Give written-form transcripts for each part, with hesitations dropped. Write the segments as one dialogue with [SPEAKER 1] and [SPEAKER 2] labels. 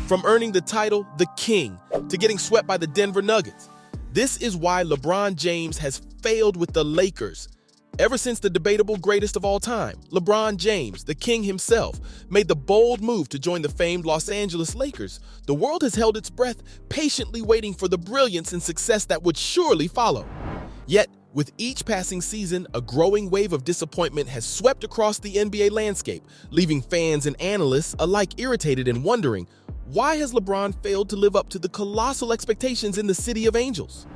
[SPEAKER 1] From earning the title, the King, to getting swept by the Denver Nuggets. This is why LeBron James has failed with the Lakers. Ever since the debatable greatest of all time, LeBron James, the King himself, made the bold move to join the famed Los Angeles Lakers, the world has held its breath, patiently waiting for the brilliance and success that would surely follow. Yet, with each passing season, a growing wave of disappointment has swept across the NBA landscape, leaving fans and analysts alike irritated and wondering, why has LeBron failed to live up to the colossal expectations in the City of Angels?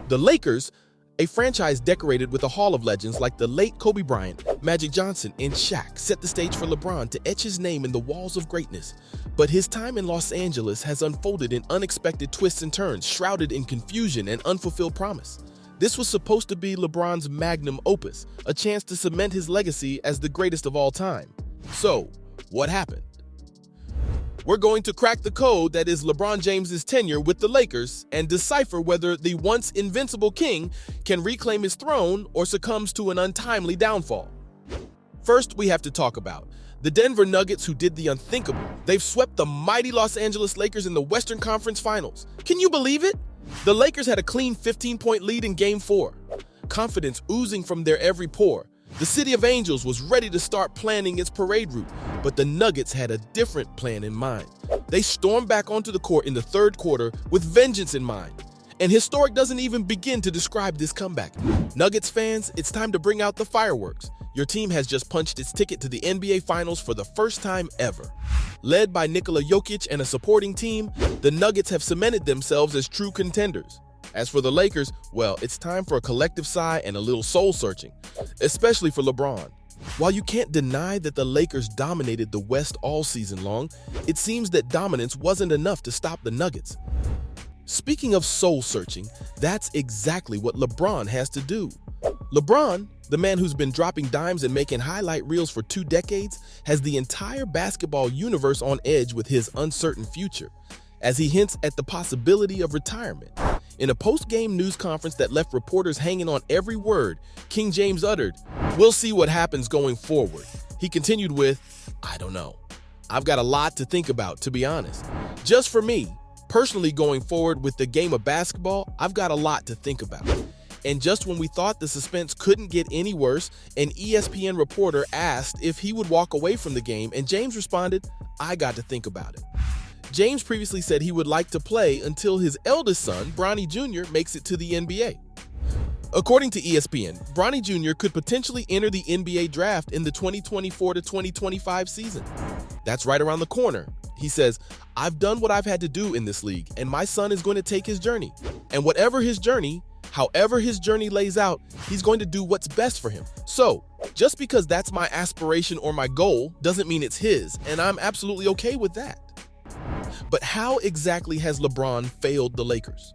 [SPEAKER 1] The Lakers, a franchise decorated with a hall of legends like the late Kobe Bryant, Magic Johnson, and Shaq, set the stage for LeBron to etch his name in the walls of greatness. But his time in Los Angeles has unfolded in unexpected twists and turns, shrouded in confusion and unfulfilled promise. This was supposed to be LeBron's magnum opus, a chance to cement his legacy as the greatest of all time. So, what happened? We're going to crack the code that is LeBron James's tenure with the Lakers and decipher whether the once invincible King can reclaim his throne or succumbs to an untimely downfall. First, we have to talk about the Denver Nuggets, who did the unthinkable. They've swept the mighty Los Angeles Lakers in the Western Conference Finals. Can you believe it? The Lakers had a clean 15-point lead in Game 4. Confidence oozing from their every pore. The City of Angels was ready to start planning its parade route, but the Nuggets had a different plan in mind. They stormed back onto the court in the third quarter with vengeance in mind. And historic doesn't even begin to describe this comeback. Nuggets fans, it's time to bring out the fireworks. Your team has just punched its ticket to the NBA Finals for the first time ever. Led by Nikola Jokic and a supporting team, the Nuggets have cemented themselves as true contenders. As for the Lakers, well, it's time for a collective sigh and a little soul-searching, especially for LeBron. While you can't deny that the Lakers dominated the West all season long, it seems that dominance wasn't enough to stop the Nuggets. Speaking of soul-searching, that's exactly what LeBron has to do. LeBron, the man who's been dropping dimes and making highlight reels for 2 decades, has the entire basketball universe on edge with his uncertain future, as he hints at the possibility of retirement. In a post-game news conference that left reporters hanging on every word, King James uttered, "We'll see what happens going forward." He continued with, "I don't know. I've got a lot to think about, to be honest. Just for me, personally going forward with the game of basketball, I've got a lot to think about." And just when we thought the suspense couldn't get any worse, an ESPN reporter asked if he would walk away from the game, and James responded, "I got to think about it." James previously said he would like to play until his eldest son, Bronny Jr., makes it to the NBA. According to ESPN, Bronny Jr. could potentially enter the NBA draft in the 2024 to 2025 season. That's right around the corner. He says, "I've done what I've had to do in this league, and my son is going to take his journey. And whatever his journey, however his journey lays out, he's going to do what's best for him. So, just because that's my aspiration or my goal doesn't mean it's his, and I'm absolutely okay with that." But how exactly has LeBron failed the Lakers?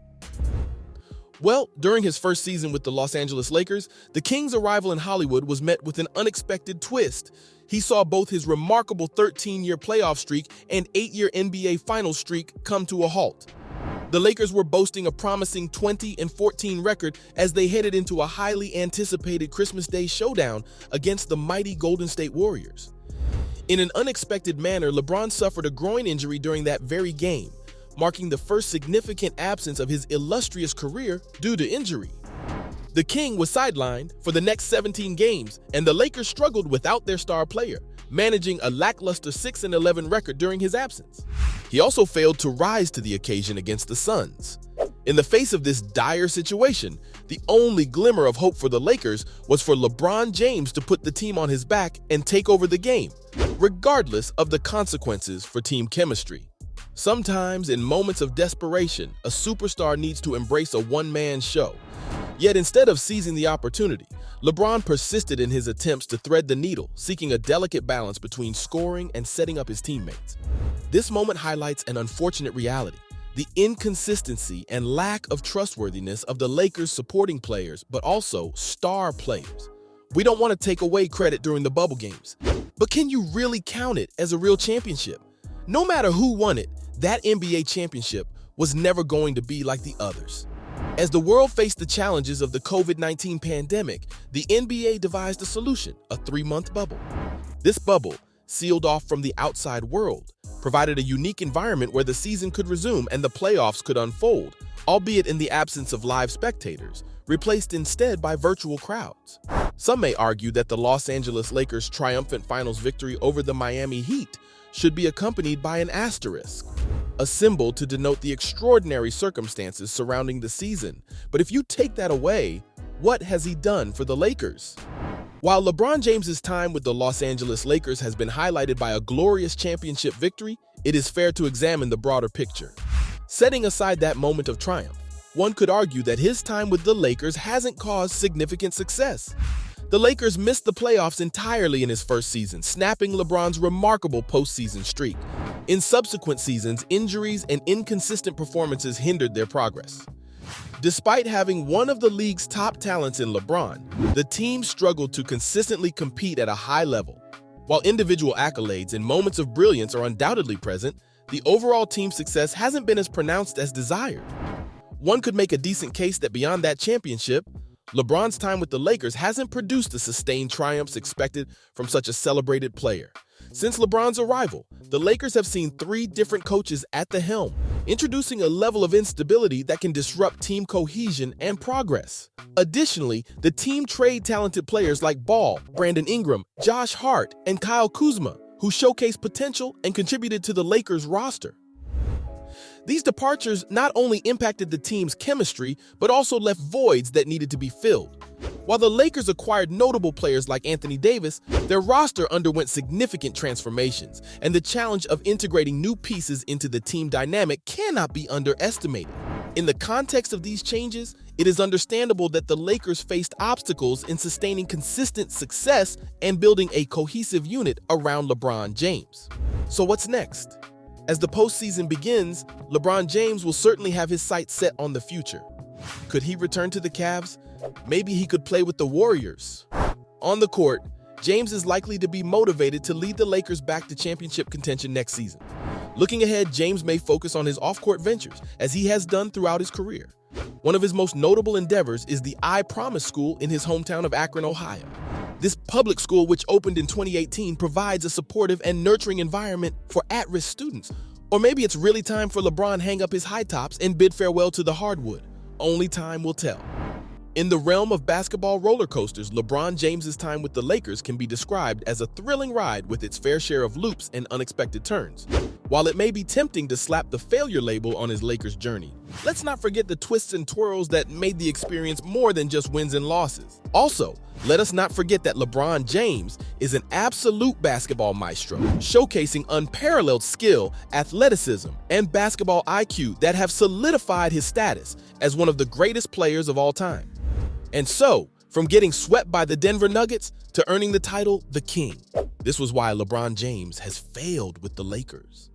[SPEAKER 1] Well, during his first season with the Los Angeles Lakers, the King's arrival in Hollywood was met with an unexpected twist. He saw both his remarkable 13-year playoff streak and 8-year NBA Finals streak come to a halt. The Lakers were boasting a promising 20-14 record as they headed into a highly anticipated Christmas Day showdown against the mighty Golden State Warriors. In an unexpected manner, LeBron suffered a groin injury during that very game, marking the first significant absence of his illustrious career due to injury. The King was sidelined for the next 17 games, and the Lakers struggled without their star player, managing a lackluster 6-11 record during his absence. He also failed to rise to the occasion against the Suns. In the face of this dire situation, the only glimmer of hope for the Lakers was for LeBron James to put the team on his back and take over the game, regardless of the consequences for team chemistry. Sometimes, in moments of desperation, a superstar needs to embrace a one-man show. Yet instead of seizing the opportunity, LeBron persisted in his attempts to thread the needle, seeking a delicate balance between scoring and setting up his teammates. This moment highlights an unfortunate reality: the inconsistency and lack of trustworthiness of the Lakers' supporting players, but also star players. We don't want to take away credit during the bubble games, but can you really count it as a real championship? No matter who won it, that NBA championship was never going to be like the others. As the world faced the challenges of the COVID-19 pandemic, the NBA devised a solution: a 3-month bubble. This bubble, sealed off from the outside world, provided a unique environment where the season could resume and the playoffs could unfold, albeit in the absence of live spectators, replaced instead by virtual crowds. Some may argue that the Los Angeles Lakers' triumphant finals victory over the Miami Heat should be accompanied by an asterisk, a symbol to denote the extraordinary circumstances surrounding the season. But if you take that away, what has he done for the Lakers? While LeBron James's time with the Los Angeles Lakers has been highlighted by a glorious championship victory, it is fair to examine the broader picture. Setting aside that moment of triumph, one could argue that his time with the Lakers hasn't caused significant success. The Lakers missed the playoffs entirely in his first season, snapping LeBron's remarkable postseason streak. In subsequent seasons, injuries and inconsistent performances hindered their progress. Despite having one of the league's top talents in LeBron, the team struggled to consistently compete at a high level. While individual accolades and moments of brilliance are undoubtedly present, the overall team success hasn't been as pronounced as desired. One could make a decent case that beyond that championship, LeBron's time with the Lakers hasn't produced the sustained triumphs expected from such a celebrated player. Since LeBron's arrival, the Lakers have seen 3 different coaches at the helm, introducing a level of instability that can disrupt team cohesion and progress. Additionally, the team traded talented players like Ball, Brandon Ingram, Josh Hart, and Kyle Kuzma, who showcased potential and contributed to the Lakers' roster. These departures not only impacted the team's chemistry, but also left voids that needed to be filled. While the Lakers acquired notable players like Anthony Davis, their roster underwent significant transformations, and the challenge of integrating new pieces into the team dynamic cannot be underestimated. In the context of these changes, it is understandable that the Lakers faced obstacles in sustaining consistent success and building a cohesive unit around LeBron James. So what's next? As the postseason begins, LeBron James will certainly have his sights set on the future. Could he return to the Cavs? Maybe he could play with the Warriors. On the court, James is likely to be motivated to lead the Lakers back to championship contention next season. Looking ahead, James may focus on his off-court ventures, as he has done throughout his career. One of his most notable endeavors is the I Promise School in his hometown of Akron, Ohio. This public school, which opened in 2018, provides a supportive and nurturing environment for at-risk students. Or maybe it's really time for LeBron to hang up his high tops and bid farewell to the hardwood. Only time will tell. In the realm of basketball roller coasters, LeBron James's time with the Lakers can be described as a thrilling ride with its fair share of loops and unexpected turns. While it may be tempting to slap the failure label on his Lakers journey, let's not forget the twists and twirls that made the experience more than just wins and losses. Also, let us not forget that LeBron James is an absolute basketball maestro, showcasing unparalleled skill, athleticism, and basketball IQ that have solidified his status as one of the greatest players of all time. And so, from getting swept by the Denver Nuggets to earning the title, the King. This was why LeBron James has failed with the Lakers.